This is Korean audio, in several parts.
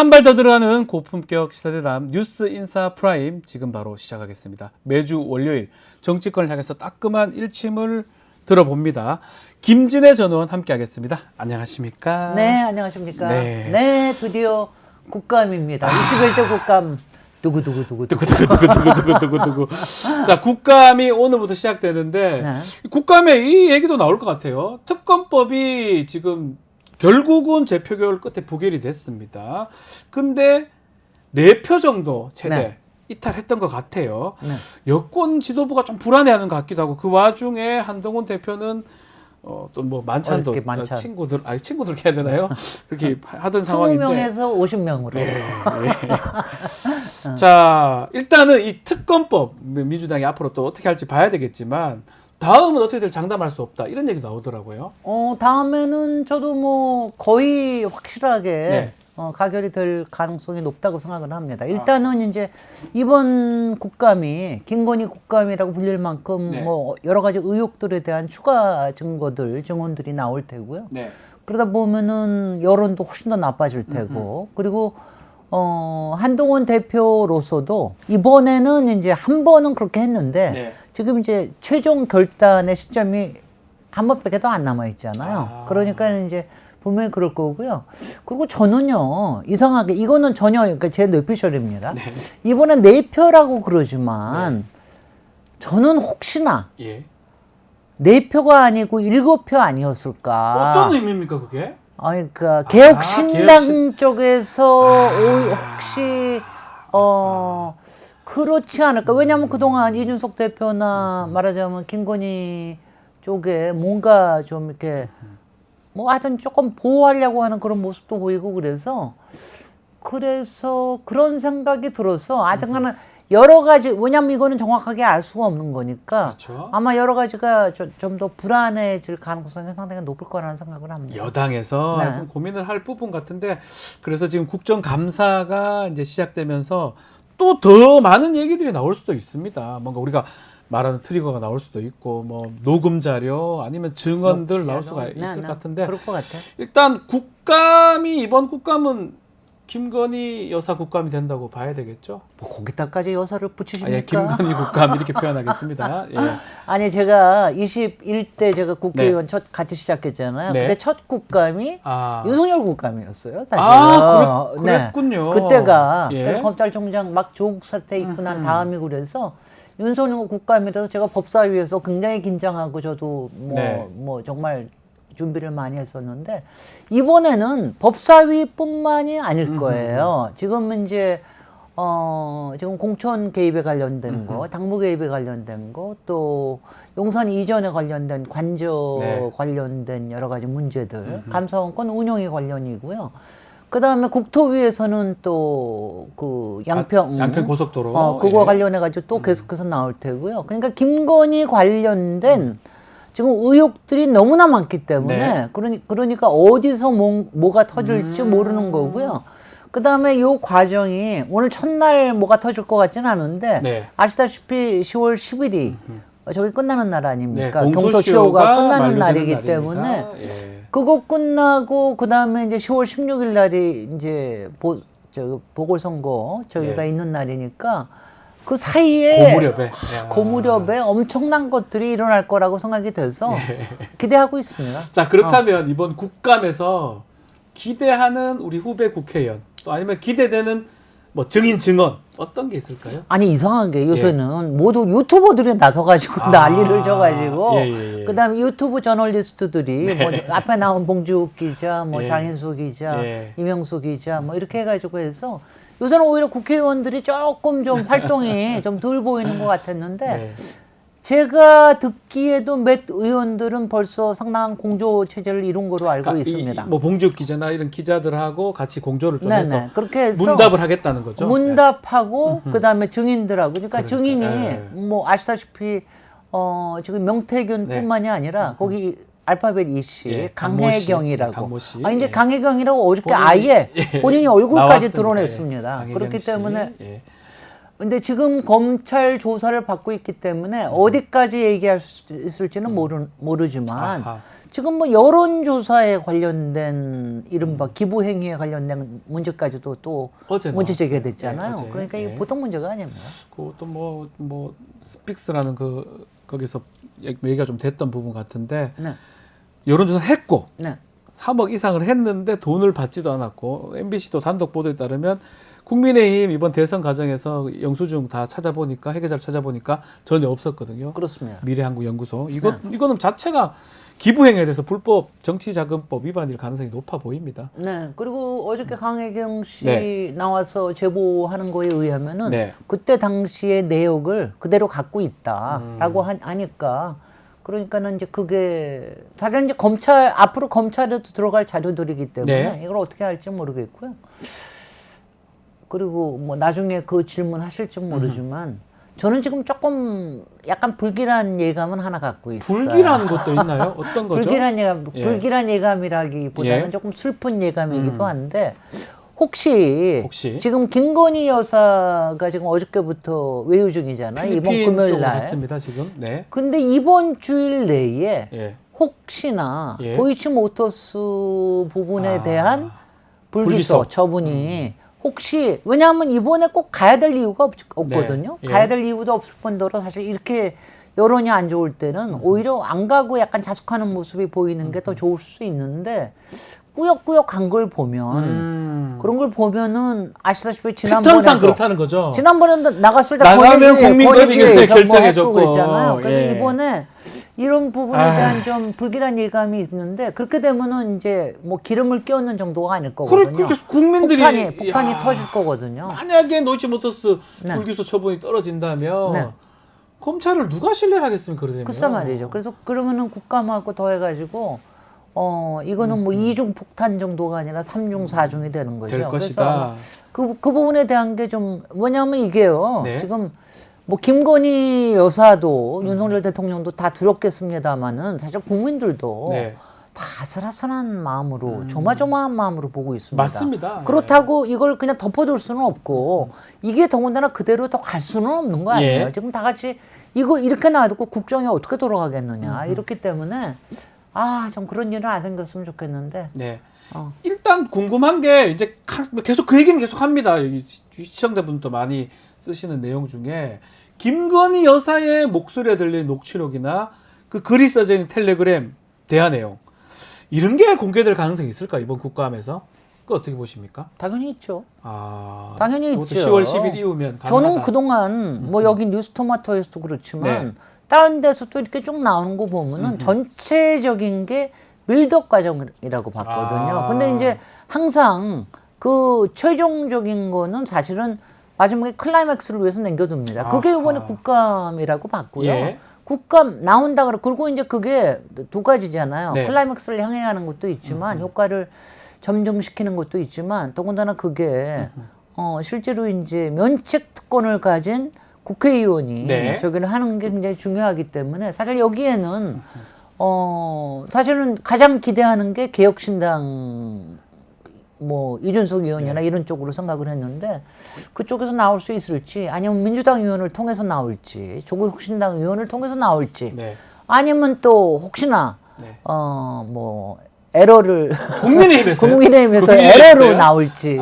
한 발 더 들어가는 고품격 시사대담 뉴스 인사 프라임 지금 바로 시작하겠습니다. 매주 월요일 정치권을 향해서 따끔한 일침을 들어봅니다. 김진애 전 의원 함께하겠습니다. 안녕하십니까? 네, 안녕하십니까? 네. 네, 드디어 국감입니다. 21대 국감. 두구두구두구. 두구두구두구두구두구두구. 자, 국감이 오늘부터 시작되는데 네. 국감에 이 얘기도 나올 것 같아요. 특검법이 지금 결국은 재표결 끝에 부결이 됐습니다. 근데 4표 정도 최대 네. 이탈했던 것 같아요. 네. 여권 지도부가 좀 불안해하는 것 같기도 하고 그 와중에 한동훈 대표는 또 뭐 만찬도 어저께 만찬. 친구들 이렇게 해야 되나요? 그렇게 하던 상황인데 20명에서 50명으로. 네. 자, 일단은 이 특검법 민주당이 앞으로 또 어떻게 할지 봐야 되겠지만 다음은 어떻게 될 장담할 수 없다 이런 얘기 나오더라고요. 다음에는 저도 뭐 거의 확실하게 네. 가결이 될 가능성이 높다고 생각을 합니다. 일단은 이제 이번 국감이 김건희 국감이라고 불릴 만큼 네. 뭐 여러 가지 의혹들에 대한 추가 증언들이 나올 테고요. 네. 그러다 보면은 여론도 훨씬 더 나빠질 테고, 그리고 한동훈 대표로서도 이번에는 이제 한 번은 그렇게 했는데 네. 지금 이제 최종 결단의 시점이 한 번밖에 더 안 남아 있잖아요. 그러니까 이제 분명히 그럴 거고요. 그리고 저는요, 이상하게 이거는 전혀 그러니까 제 뇌피셜입니다. 네. 이번에 4표라고 그러지만 저는 혹시나 예. 4표가 아니고 7표 아니었을까? 어떤 의미입니까 그게? 그러니까 개혁신당 개혁신- 쪽에서 혹시 그렇지 않을까? 왜냐하면 그동안 이준석 대표나 말하자면 김건희 쪽에 뭔가 좀 이렇게 뭐 하여튼 조금 보호하려고 하는 그런 모습도 보이고 그래서 그런 생각이 들어서 하여튼간은 여러 가지, 왜냐면 이거는 정확하게 알 수가 없는 거니까 그렇죠. 아마 여러 가지가 좀 더 불안해질 가능성이 상당히 높을 거라는 생각을 합니다. 여당에서 네. 좀 고민을 할 부분 같은데 그래서 지금 국정감사가 이제 시작되면서 또 더 많은 얘기들이 나올 수도 있습니다. 뭔가 우리가 말하는 트리거가 나올 수도 있고 뭐 녹음 자료 아니면 증언들 나올 수가 있을 것 같은데 그럴 것 같아. 일단 이번 국감은 김건희 여사 국감이 된다고 봐야 되겠죠? 뭐 거기다까지 여사를 붙이십니까? 예, 김건희 국감 이렇게 표현하겠습니다. 예. 아니 제가 21대 제가 국회의원 같이 시작했잖아요. 네. 근데 첫 국감이 윤석열 국감이었어요. 사실은. 그랬군요. 그때가 예. 검찰총장 막 조국 사태 있고 난 다음이고 그래서 윤석열 국감이라서 제가 법사위에서 굉장히 긴장하고 저도 뭐 정말 준비를 많이 했었는데 이번에는 법사위뿐만이 아닐 거예요. 지금 이제 지금 공천 개입에 관련된 거, 당무 개입에 관련된 거, 또 용산 이전에 관련된 관저 관련된 여러 가지 문제들, 감사원권 운영이 관련이고요. 그 다음에 국토위에서는 또 그 양평 고속도로 그거 관련해가지고 또 계속해서 나올 테고요. 그러니까 김건희 관련된 지금 의혹들이 너무나 많기 때문에 그러니까 어디서 뭐가 터질지 모르는 거고요. 그 다음에 이 과정이 오늘 첫날 뭐가 터질 것 같지는 않은데 아시다시피 10월 10일이 저기 끝나는 날 아닙니까? 경토쇼가 끝나는 날이기 때문에 그거 끝나고 그 다음에 이제 10월 16일 날이 이제 보궐선거 저기가 있는 날이니까 그 사이에 고무렵에 엄청난 것들이 일어날 거라고 생각이 돼서 기대하고 있습니다. 자, 그렇다면 이번 국감에서 기대하는 우리 후배 국회의원 또 아니면 기대되는 뭐 증인 증언 어떤 게 있을까요? 아니 이상하게 요새는 모두 유튜버들이 나서가지고 난리를 져가지고 그다음에 유튜브 저널리스트들이 뭐 앞에 나온 봉지욱 기자, 뭐 장인수 기자, 이명수 기자 뭐 이렇게 해가지고 해서 요새는 오히려 국회의원들이 조금 좀 활동이 좀 덜 보이는 것 같았는데 제가 듣기에도 몇 의원들은 벌써 상당한 공조 체제를 이룬 거로 알고 있습니다. 뭐 봉지욱 기자나 이런 기자들하고 같이 공조를 좀 해서 그렇게 해서 문답을 하겠다는 거죠. 문답하고 그다음에 증인들하고 그러니까 증인이 뭐 아시다시피 지금 명태균뿐만이 아니라 거기 알파벳 이씨 강혜경이라고 이제 강혜경이라고 어저께 아예 본인이 얼굴까지 드러냈습니다. 그렇기 때문에 근데 지금 검찰 조사를 받고 있기 때문에 어디까지 얘기할 수 있을지는 모르지만 지금 뭐 여론조사에 관련된 이른바 기부 행위에 관련된 문제까지도 또 어제 문제 제기가 나왔어요. 됐잖아요. 네, 어제. 그러니까 이게 네. 보통 문제가 아닙니다. 그것도 뭐 스픽스라는 거기서 얘기가 좀 됐던 부분 같은데 네. 여론조사 했고 네. 3억 이상을 했는데 돈을 받지도 않았고 MBC도 단독 보도에 따르면 국민의힘 이번 대선 과정에서 영수증 다 찾아보니까 회계자를 찾아보니까 전혀 없었거든요. 그렇습니다. 미래한국연구소 이거는 자체가 기부행위에 대해서 불법 정치자금법 위반일 가능성이 높아 보입니다. 네. 그리고 어저께 강혜경 씨 네. 나와서 제보하는 거에 의하면은 네. 그때 당시의 내역을 그대로 갖고 있다라고 하니까 그러니까는 이제 그게 다른 이제 앞으로 검찰에도 들어갈 자료들이기 때문에 네. 이걸 어떻게 할지 모르겠고요. 그리고 뭐 나중에 그 질문 하실지 모르지만 저는 지금 조금 약간 불길한 예감은 하나 갖고 있어요. 불길한 것도 있나요? 어떤 거죠? 불길한 예감, 예. 불길한 예감이라기보다는 예. 조금 슬픈 예감이기도 한데 혹시 지금 김건희 여사가 지금 어저께부터 외유 중이잖아요. 이번 필리핀 금요일 쪽으로 날. 갔습니다, 지금. 네. 근데 이번 주일 내에 예. 혹시나 예. 도이치모터스 부분에 대한 불기소 불기소. 처분이 혹시 왜냐하면 이번에 꼭 가야 될 이유가 없거든요. 네. 예. 가야 될 이유도 없을 뿐더러 사실 이렇게 여론이 안 좋을 때는 오히려 안 가고 약간 자숙하는 모습이 보이는 게 더 좋을 수 있는데 꾸역꾸역 간 걸 보면 그런 걸 보면은 아시다시피 패턴상 그렇다는 거죠. 지난번에도 나갔을 때 나가면 권익위에서 결정해줬고. 그랬잖아요. 그래서 예. 이번에 이런 부분에 대한 좀 불길한 예감이 있는데 그렇게 되면은 이제 뭐 기름을 끼얹는 정도가 아닐 거거든요. 그렇게 국민들이 폭탄이 터질 거거든요. 만약에 노이치모터스 네. 불기소 처분이 떨어진다면 네. 검찰을 누가 신뢰를 하겠습니까? 그러면 글쎄 말이죠. 그래서 그러면은 국감하고 더해가지고 이거는 뭐 이중 폭탄 정도가 아니라 삼중 사중이 되는 거죠. 될 것이다. 그래서 그 부분에 대한 게 좀 뭐냐면 이게요. 네. 지금 뭐 김건희 여사도 윤석열 대통령도 다 두렵겠습니다마는 사실 국민들도 네. 다 아슬아슬한 마음으로 조마조마한 마음으로 보고 있습니다. 맞습니다. 그렇다고 이걸 그냥 덮어둘 수는 없고 이게 더군다나 그대로 더 갈 수는 없는 거 아니에요. 예. 지금 다 같이 이거 이렇게 놔두고 국정이 어떻게 돌아가겠느냐 이렇기 때문에 좀 그런 일은 안 생겼으면 좋겠는데. 네. 일단 궁금한 게 이제 계속 그 얘기는 계속 합니다. 여기 시청자분도 많이 쓰시는 내용 중에 김건희 여사의 목소리에 들린 녹취록이나 그 글이 써져 있는 텔레그램 대화 내용 이런 게 공개될 가능성이 있을까 이번 국감에서? 그거 어떻게 보십니까? 당연히 있죠. 당연히 있죠. 10월 10일 이후면 가능하다. 저는 그동안 뭐 여기 뉴스토마토에서도 그렇지만 네. 다른 데서 또 이렇게 쭉 나오는 거 보면은 전체적인 게 빌드업 과정이라고 봤거든요. 근데 이제 항상 그 최종적인 거는 사실은 마지막에 클라이맥스를 위해서 남겨둡니다. 그게 이번에 국감이라고 봤고요. 예. 국감 나온다 그리고 이제 그게 두 가지잖아요. 네. 클라이맥스를 향해 가는 것도 있지만 효과를 점증시키는 것도 있지만 더군다나 그게 실제로 이제 면책 특권을 가진 국회의원이 네. 저기를 하는 게 굉장히 중요하기 때문에 사실 여기에는 사실은 가장 기대하는 게 개혁신당 뭐 이준석 의원이나 이런 쪽으로 생각을 했는데 그쪽에서 나올 수 있을지 아니면 민주당 의원을 통해서 나올지 조국혁신당 의원을 통해서 나올지 네. 아니면 또 혹시나 네. 뭐 에러를 국민의힘에서요? 국민의힘에서 국민의힘에서요? 에러로 나올지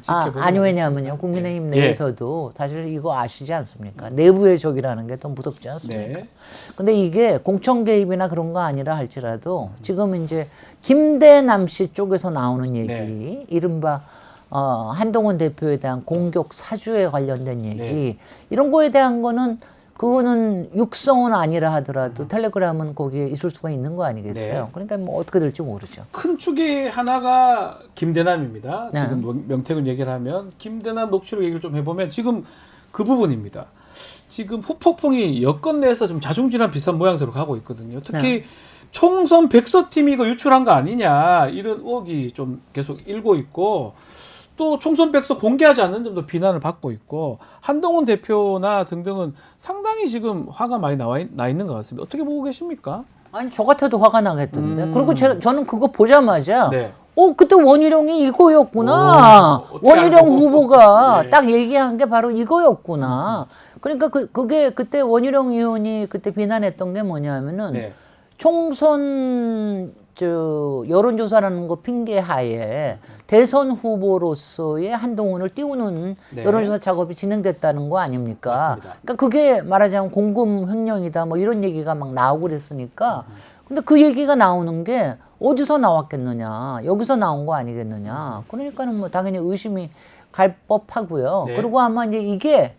지켜보도록 아니 왜냐하면요 국민의힘 내에서도 사실 이거 아시지 않습니까? 내부의 적이라는 게 더 무섭지 않습니까? 네. 근데 이게 공천 개입이나 그런 거 아니라 할지라도 지금 이제 김대남 씨 쪽에서 나오는 얘기, 네. 이른바 한동훈 대표에 대한 공격 사주에 관련된 얘기 네. 이런 거에 대한 거는 그거는 육성은 아니라 하더라도 텔레그램은 거기에 있을 수가 있는 거 아니겠어요? 네. 그러니까 뭐 어떻게 될지 모르죠. 큰 축이 하나가 김대남입니다. 네. 지금 명태균 얘기를 하면 김대남 녹취록 얘기를 좀 해보면 지금 그 부분입니다. 지금 후폭풍이 여권 내에서 좀 자중질환 비슷한 모양새로 가고 있거든요. 특히 총선 백서팀이 이거 유출한 거 아니냐 이런 의혹이 좀 계속 일고 있고 또 총선 백서 공개하지 않는 점도 비난을 받고 있고 한동훈 대표나 등등은 상당히 지금 화가 많이 나 있는 것 같습니다. 어떻게 보고 계십니까? 아니 저 같아도 화가 나겠던데. 그리고 저는 그거 보자마자 네. 그때 원희룡이 이거였구나. 어떻게 원희룡 알고. 후보가 네. 딱 얘기한 게 바로 이거였구나. 그러니까 그게 그때 원희룡 의원이 그때 비난했던 게 뭐냐면은 네. 총선 여론조사라는 거 핑계하에 대선 후보로서의 한동훈을 띄우는 네. 여론조사 작업이 진행됐다는 거 아닙니까? 맞습니다. 그러니까 그게 말하자면 공금 횡령이다 뭐 이런 얘기가 막 나오고 그랬으니까 근데 그 얘기가 나오는 게 어디서 나왔겠느냐 여기서 나온 거 아니겠느냐 그러니까는 뭐 당연히 의심이 갈 법하고요. 네. 그리고 아마 이제 이게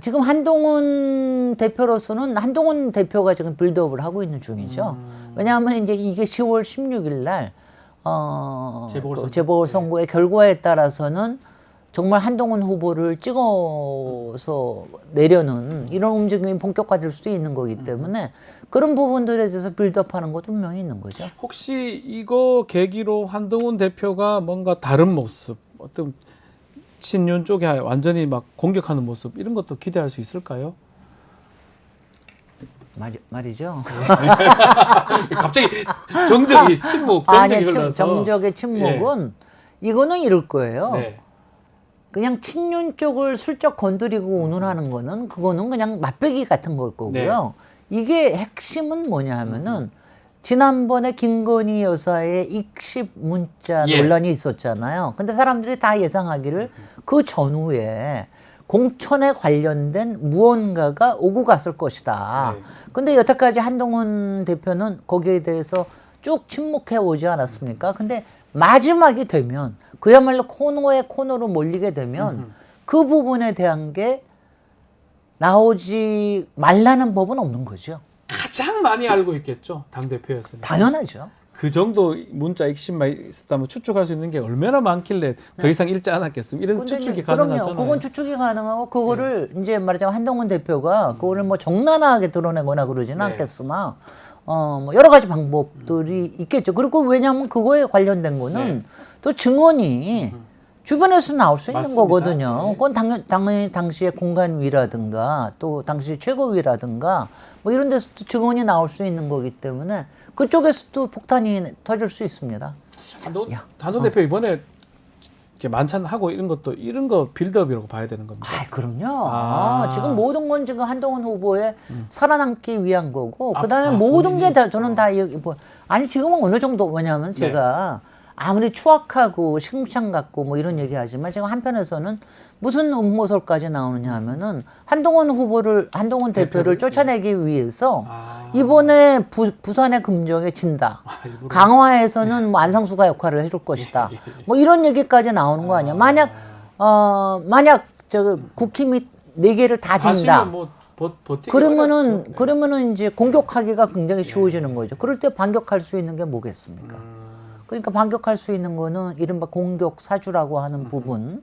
지금 한동훈 대표로서는 한동훈 대표가 지금 빌드업을 하고 있는 중이죠. 왜냐하면 이제 이게 10월 16일 날 재보궐선거의 결과에 따라서는 정말 한동훈 후보를 찍어서 내려는 이런 움직임이 본격화될 수도 있는 거기 때문에 그런 부분들에 대해서 빌드업하는 것도 분명히 있는 거죠. 혹시 이거 계기로 한동훈 대표가 뭔가 다른 모습, 어떤 친윤 쪽에 완전히 막 공격하는 모습 이런 것도 기대할 수 있을까요? 말이죠. 갑자기 정적이 침묵, 정적이 흘러서. 정적의 침묵은 이거는 이럴 거예요. 네. 그냥 친윤 쪽을 슬쩍 건드리고 운운하는 거는 그거는 그냥 맛배기 같은 걸 거고요. 이게 핵심은 뭐냐 하면은 지난번에 김건희 여사의 익십 문자 논란이 있었잖아요. 근데 사람들이 다 예상하기를 그 전후에 공천에 관련된 무언가가 오고 갔을 것이다. 근데 여태까지 한동훈 대표는 거기에 대해서 쭉 침묵해 오지 않았습니까? 근데 마지막이 되면 그야말로 코너에 코너로 몰리게 되면 그 부분에 대한 게 나오지 말라는 법은 없는 거죠. 가장 많이 알고 있겠죠. 당대표였으니까. 당연하죠. 그 정도 문자 핵심만 있었다면 추측할 수 있는 게 얼마나 많길래 더 이상 읽지 않았겠습니까? 이런 추측이 가능하잖아요. 그럼요. 그건 추측이 가능하고 그거를 이제 말하자면 한동훈 대표가 그거를 뭐 적나라하게 드러내거나 그러지는 않겠으나 뭐 여러 가지 방법들이 있겠죠. 그리고 왜냐하면 그거에 관련된 거는 또 증언이 주변에서 나올 수 있는 맞습니다. 거거든요. 그건 당연히 당시의 공간위라든가 또 당시 최고위라든가 뭐 이런 데서도 증언이 나올 수 있는 거기 때문에 그쪽에서도 폭탄이 터질 수 있습니다. 한동훈 대표 이번에 이렇게 만찬하고 이런 거 빌드업이라고 봐야 되는 겁니다. 그럼요. 지금 모든 건 지금 한동훈 후보의 살아남기 위한 거고 그다음에 모든 본인이? 게 다 저는 다 아니 지금은 어느 정도 왜냐하면 제가 아무리 추악하고 시궁창 같고 뭐 이런 얘기하지만 지금 한편에서는 무슨 음모설까지 나오느냐 하면은 한동훈 대표를 쫓아내기 위해서 이번에 부산의 금정에 진다. 강화에서는 뭐 안상수가 역할을 해줄 것이다. 뭐 이런 얘기까지 나오는 거 아니야. 만약 국힘이 4개를 다 진다. 뭐 그러면은 이제 공격하기가 굉장히 쉬워지는 거죠. 그럴 때 반격할 수 있는 게 뭐겠습니까? 그러니까 반격할 수 있는 거는 이른바 공격 사주라고 하는 부분,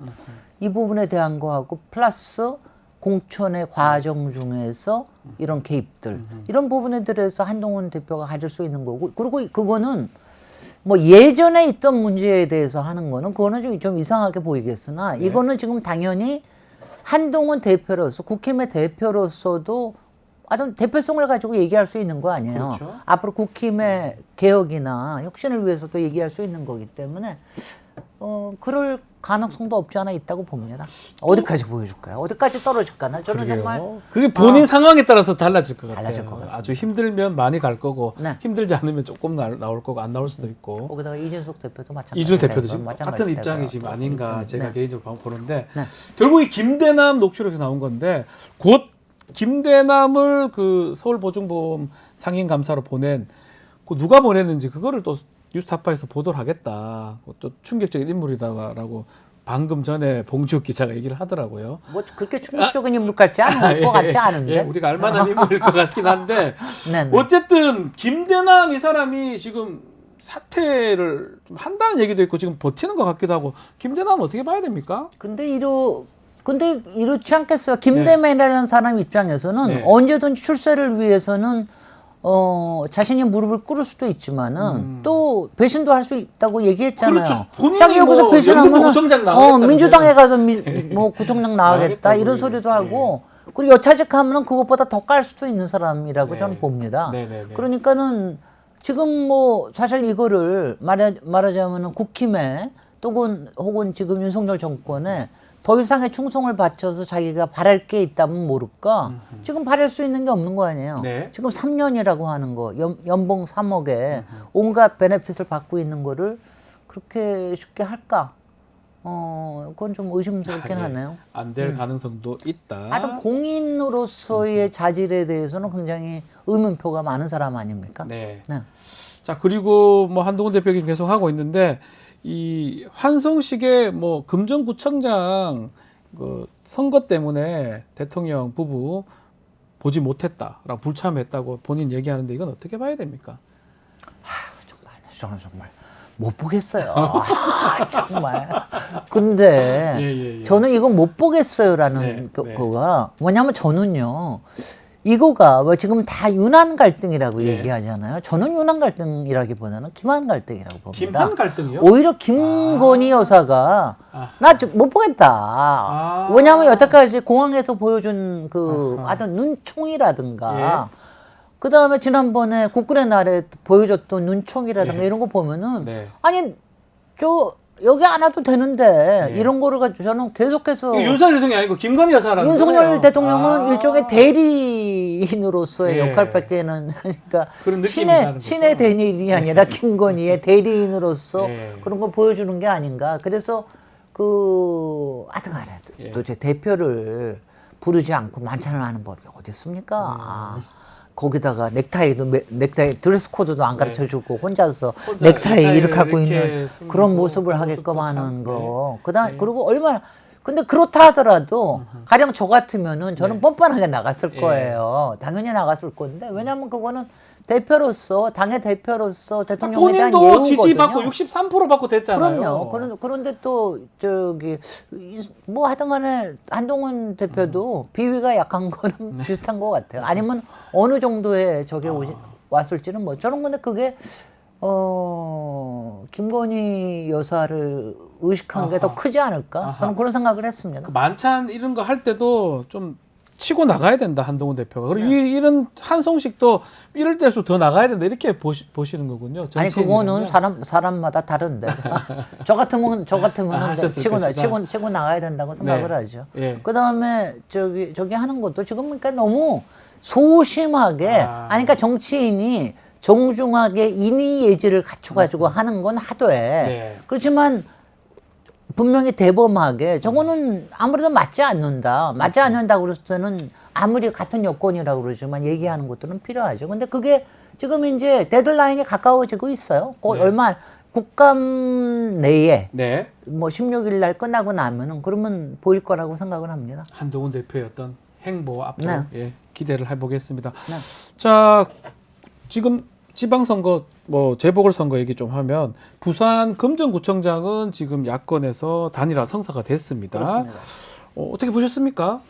이 부분에 대한 거하고 플러스 공천의 과정 중에서 이런 개입들, 이런 부분에 대해서 한동훈 대표가 가질 수 있는 거고, 그리고 그거는 뭐 예전에 있던 문제에 대해서 하는 거는 그거는 좀 이상하게 보이겠으나 이거는 지금 당연히 한동훈 대표로서 국힘의 대표로서도 아주 대표성을 가지고 얘기할 수 있는 거 아니에요. 그렇죠. 앞으로 국힘의 개혁이나 혁신을 위해서도 얘기할 수 있는 거기 때문에 그럴 가능성도 없지 않아 있다고 봅니다. 어디까지 보여줄까요? 어디까지 떨어질까나? 저는 정말 그게 본인 상황에 따라서 달라질 것 같아요. 달라질 것 같습니다. 아주 힘들면 많이 갈 거고 네. 힘들지 않으면 조금 나올 거고 안 나올 수도 있고. 거기다가 이준석 대표도 마찬가지. 이준 대표도 지금 같은 입장이 지금 아닌가 제가 네. 개인적으로 보는데 네. 결국 이 김대남 녹취록에서 나온 건데 곧 김대남을 그 서울보증보험 상임감사로 보낸 그 누가 보냈는지 그거를 또 뉴스타파에서 보도를 하겠다. 또 충격적인 인물이다라고 방금 전에 봉지욱 기자가 얘기를 하더라고요. 뭐 그렇게 충격적인 인물 같지 않은 것 같지 않은데. 우리가 알만한 인물일 것 같긴 한데 네. 어쨌든 김대남 이 사람이 지금 사퇴를 좀 한다는 얘기도 있고 지금 버티는 것 같기도 하고 김대남은 어떻게 봐야 됩니까? 근데 이렇지 않겠어요. 김대만이라는 사람 입장에서는 언제든지 출세를 위해서는 자신이 무릎을 꿇을 수도 있지만은 또 배신도 할 수 있다고 얘기했잖아요. 그렇죠. 본인이 자기 여기서 배신하면 구청장 나가겠다면서요. 민주당에 가서 뭐 구청장 나가겠다 이런 소리도 하고 그리고 여차직하면은 그것보다 더 깔 수도 있는 사람이라고 저는 봅니다. 그러니까는 지금 뭐 사실 이거를 말하자면은 국힘에 혹은 지금 윤석열 정권에 더 이상의 충성을 바쳐서 자기가 바랄 게 있다면 모를까? 지금 바랄 수 있는 게 없는 거 아니에요? 네. 지금 3년이라고 하는 거, 연봉 3억에 온갖 베네핏을 받고 있는 거를 그렇게 쉽게 할까? 그건 좀 의심스럽긴 하네요. 안 될 가능성도 있다. 하여튼 공인으로서의 자질에 대해서는 굉장히 의문표가 많은 사람 아닙니까? 네. 네. 자, 그리고 뭐 한동훈 대표가 계속 하고 있는데 이 환송식의 뭐 금정구청장 그 선거 때문에 대통령 부부 보지 못했다라고 불참했다고 본인 얘기하는데 이건 어떻게 봐야 됩니까? 저는 정말 못 보겠어요. 정말. 근데 예. 저는 이거 못 보겠어요라는 네, 거가 뭐냐면 저는요. 이거가 뭐 지금 다 윤한 갈등이라고 예. 얘기하잖아요. 저는 윤한 갈등이라기보다는 김한 갈등이라고 봅니다. 김한 갈등이요? 오히려 김건희 여사가 나 못 보겠다. 왜냐하면 여태까지 공항에서 보여준 그 하여튼 눈총이라든가 그 다음에 지난번에 국군의 날에 보여줬던 눈총이라든가 이런 거 보면은 아니 여기 안 와도 되는데 이런 거를 가지고 저는 계속해서 윤석열 대통령이 아니고 김건희 여사라는 윤석열 거예요. 대통령은 일종의 대리인으로서의 예. 역할밖에는 그러니까 그런 느낌이 나는 신의 대리인이 아니라 김건희의 대리인으로서 예. 그런 걸 보여주는 게 아닌가. 그래서 하여튼간에 도대체 대표를 부르지 않고 만찬을 하는 법이 어디 있습니까? 거기다가 넥타이 드레스 코드도 안 가르쳐 주고 혼자 넥타이 이렇게 하고 있는 그런 모습을 하게끔 하는 거. 그리고 얼마나 근데 그렇다 하더라도 가령 저 같으면은 저는 뻔뻔하게 나갔을 거예요. 당연히 나갔을 건데 왜냐면 그거는 대표로서 당의 대표로서 대통령에 대한 예우거든요. 본인도 지지받고 63% 받고 됐잖아요. 그럼요. 그런데 또 뭐 하여튼간에 한동훈 대표도 비위가 약한 거는 비슷한 것 같아요. 아니면 어느 정도의 저게 왔을지는 뭐 저는 근데 그게 김건희 여사를 의식한 게 더 크지 않을까? 저는 그런 생각을 했습니다. 그 만찬 이런 거 할 때도 좀 치고 나가야 된다 한동훈 대표가. 그리고 이런 한송식도 이럴 때일수록 더 나가야 된다 이렇게 보시는 거군요. 아니 그거는 사람마다 다른데 저 같으면 치고 나가야 된다고 생각을 하죠. 그 다음에 저기 하는 것도 지금 그러니까 너무 소심하게 그러니까 정치인이 정중하게 인의 예지를 갖춰가지고 하는 건 하되 그렇지만 분명히 대범하게 저거는 아무래도 맞지 않는다고 그랬을 아무리 같은 여건이라고 그러지만 얘기하는 것들은 필요하죠. 근데 그게 지금 이제 데드라인이 가까워지고 있어요. 얼마 국감 내에 뭐 16일 날 끝나고 나면은 그러면 보일 거라고 생각을 합니다. 한동훈 대표의 어떤 행보 앞으로 기대를 해보겠습니다. 자, 지금 지방선거 뭐 재보궐선거 얘기 좀 하면 부산 금정구청장은 지금 야권에서 단일화 성사가 됐습니다. 그렇습니다. 어떻게 보셨습니까?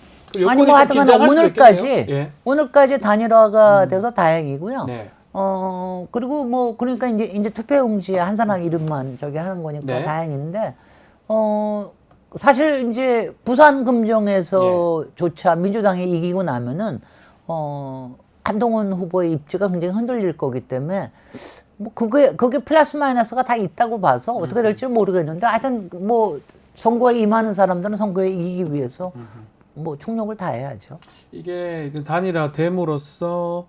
아니 뭐 하여튼 오늘까지 단일화가 돼서 다행이고요. 그리고 뭐 그러니까 이제 투표용지에 한 사람 이름만 저기 하는 거니까 다행인데 사실 이제 부산 금정에서조차 민주당이 이기고 나면은 한동훈 후보의 입지가 굉장히 흔들릴 거기 때문에 뭐 그게 플러스 마이너스가 다 있다고 봐서 어떻게 될지 모르겠는데 하여튼 뭐 선거에 임하는 사람들은 선거에 이기기 위해서 뭐 총력을 다해야죠. 이게 단일화 됨으로써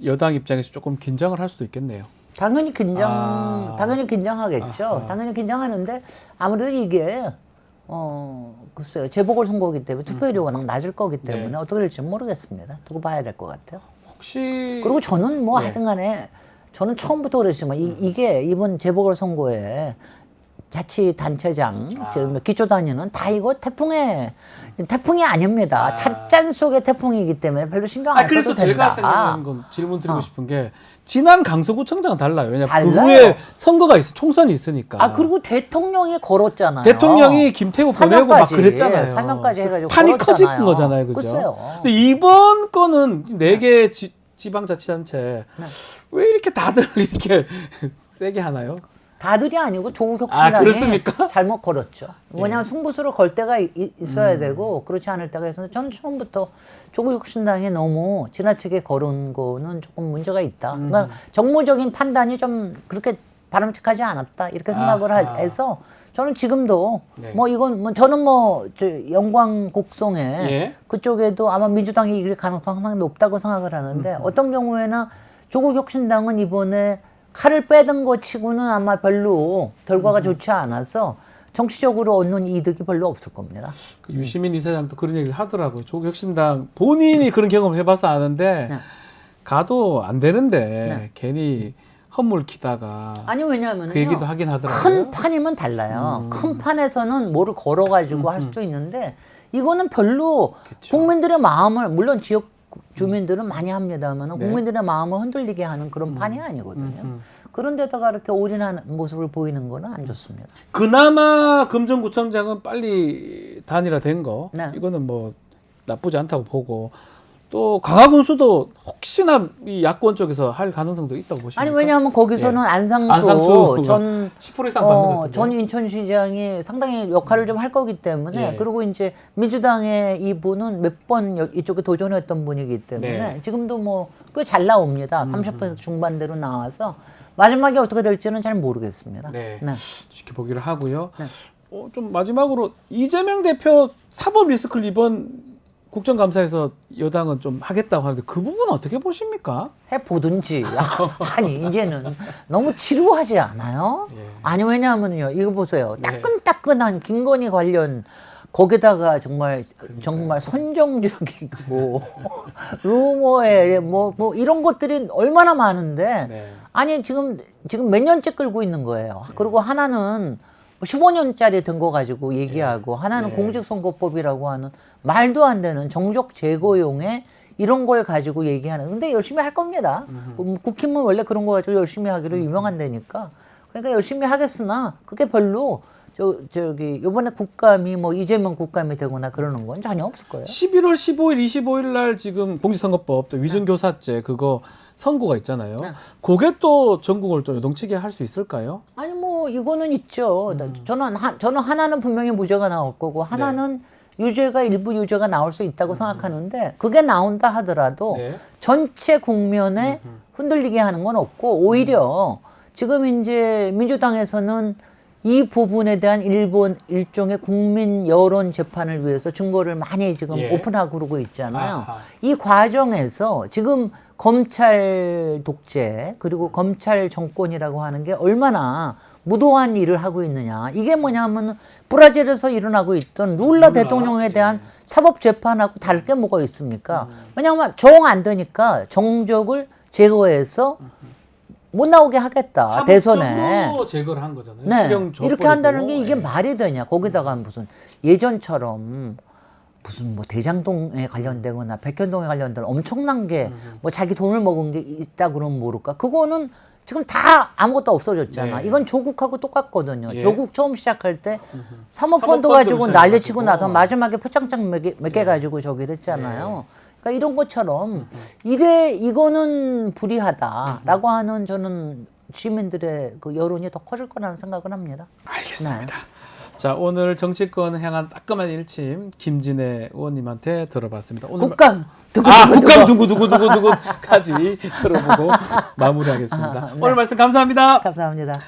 여당 입장에서 조금 긴장을 할 수도 있겠네요. 당연히 긴장하겠죠. 당연히 긴장하는데 아무래도 이게 글쎄요 재보궐선거이기 때문에 투표율이 워낙 낮을 거기 때문에 어떻게 될지 모르겠습니다. 두고 봐야 될 것 같아요. 그리고 저는 뭐 하여튼간에 저는 처음부터 그랬지만 이게 이번 재보궐선거에 자치단체장 지금 기초단위는 다 이거 태풍이 아닙니다. 찻잔 속의 태풍이기 때문에 별로 신경 안 써도 된다. 그래서 제가 생각하는 건 질문 드리고 싶은 게 지난 강서구청장은 달라요. 왜냐하면 그 후에 선거가 총선이 있으니까. 그리고 대통령이 걸었잖아요. 대통령이 김태우 보내고 막 그랬잖아요. 사명까지 해가지고 판이 커진 거잖아요, 그죠? 글쎄요. 근데 이번 거는 4개 지방자치단체 왜 이렇게 다들 이렇게 세게 하나요? 다들이 아니고 조국 혁신당이 그렇습니까? 잘못 걸었죠. 왜냐하면 승부수를 걸 때가 있어야 되고 그렇지 않을 때가 있었는데 저는 처음부터 조국 혁신당이 너무 지나치게 걸은 거는 조금 문제가 있다. 그러니까 정무적인 판단이 좀 그렇게 바람직하지 않았다 이렇게 생각을 해서 저는 지금도 네. 뭐 이건 뭐 저는 저 영광 곡성에 예. 그쪽에도 아마 민주당이 이길 가능성 상당히 높다고 생각을 하는데 어떤 경우에나 조국 혁신당은 이번에 칼을 빼든 거 치고는 아마 별로 결과가 좋지 않아서 정치적으로 얻는 이득이 별로 없을 겁니다. 그 유시민 이사장도 그런 얘기를 하더라고요. 조국 혁신당 본인이 그런 경험을 해봐서 아는데 네. 가도 안 되는데 네. 괜히 헛물 키다가 아니 왜냐하면 그 얘기도 하긴 하더라고요. 큰 판이면 달라요. 큰 판에서는 뭐를 걸어가지고 할 수도 있는데 이거는 별로 그쵸. 국민들의 마음을 물론 지역 주민들은 많이 합니다만 네. 국민들의 마음을 흔들리게 하는 그런 판이 아니거든요. 그런데다가 이렇게 올인하는 모습을 보이는 거는 안 좋습니다. 그나마 금정구청장은 빨리 단일화된 거 네. 이거는 뭐 나쁘지 않다고 보고 또 강화군수도 혹시나 이 야권 쪽에서 할 가능성도 있다고 보십니까? 아니 왜냐하면 거기서는 예. 안상수 전 10% 이상 받는 것 같은데. 전 인천시장이 상당히 역할을 좀 할 거기 때문에 예. 그리고 이제 민주당의 이분은 몇 번 이쪽에 도전했던 분이기 때문에 네. 지금도 뭐 꽤 잘 나옵니다. 30% 중반대로 나와서 마지막에 어떻게 될지는 잘 모르겠습니다. 네. 네. 지켜보기로 하고요. 네. 좀 마지막으로 이재명 대표 사법 리스크를 이번 국정감사에서 여당은 좀 하겠다고 하는데 그 부분은 어떻게 보십니까? 해보든지. 아니, 이제는 너무 지루하지 않아요? 예. 아니, 왜냐하면요. 이거 보세요. 네. 따끈따끈한 김건희 관련 거기다가 정말 선정적이고 루머에 뭐 이런 것들이 얼마나 많은데 네. 아니 지금 몇 년째 끌고 있는 거예요. 그리고 하나는 15년짜리 든 거 가지고 얘기하고 하나는 네. 공직선거법이라고 하는 말도 안 되는 정적 제거용의 이런 걸 가지고 얘기하는. 근데 열심히 할 겁니다. 국힘은 원래 그런 거 가지고 열심히 하기로 유명한 데니까. 그러니까 열심히 하겠으나 그게 별로 저기 요번에 국감이 뭐 이재명 국감이 되거나 그러는 건 전혀 없을 거예요. 11월 15일, 25일 날 지금 공직선거법 또 위증교사죄 그거 선고가 있잖아요. 네. 그게 또 전국을 또 요동치게 할 수 있을까요? 아니 뭐 이거는 있죠. 저는 하나는 분명히 무죄가 나올 거고 하나는 유죄가 일부 유죄가 나올 수 있다고 생각하는데 그게 나온다 하더라도 네. 전체 국면에 흔들리게 하는 건 없고 오히려 지금 이제 민주당에서는 이 부분에 대한 일종의 국민 여론 재판을 위해서 증거를 많이 지금 예. 오픈하고 그러고 있잖아요. 아하. 이 과정에서 지금 검찰 독재 그리고 검찰 정권이라고 하는 게 얼마나 무도한 일을 하고 있느냐. 이게 뭐냐면 브라질에서 일어나고 있던 룰라 대통령에 대한 사법 재판하고 다를 게 뭐가 있습니까? 왜냐하면 정 안 되니까 정적을 제거해서 못 나오게 하겠다. 대선에. 사법적으로 제거를 한 거잖아요. 네. 실형 이렇게 한다는 게 이게 예. 말이 되냐. 거기다가 무슨 예전처럼 무슨 뭐 대장동에 관련되거나 백현동에 관련된 엄청난 게 뭐 자기 돈을 먹은 게 있다 그러면 모를까. 그거는 지금 다 아무것도 없어졌잖아. 네. 이건 조국하고 똑같거든요. 예. 조국 처음 시작할 때 사모펀드 사모펀드로 가지고 난리치고 시작해가지고. 나서 마지막에 표창장 몇 개 가지고 저기 됐잖아요. 그러니까 이런 것처럼 이거는 불이하다라고 하는 저는 시민들의 그 여론이 더 커질 거라는 생각을 합니다. 알겠습니다. 자, 오늘 정치권 향한 따끔한 일침 김진애 의원님한테 들어봤습니다. 오늘 국감 국감 두구두구두구두구까지 들어보고 마무리하겠습니다. 네. 오늘 말씀 감사합니다. 감사합니다.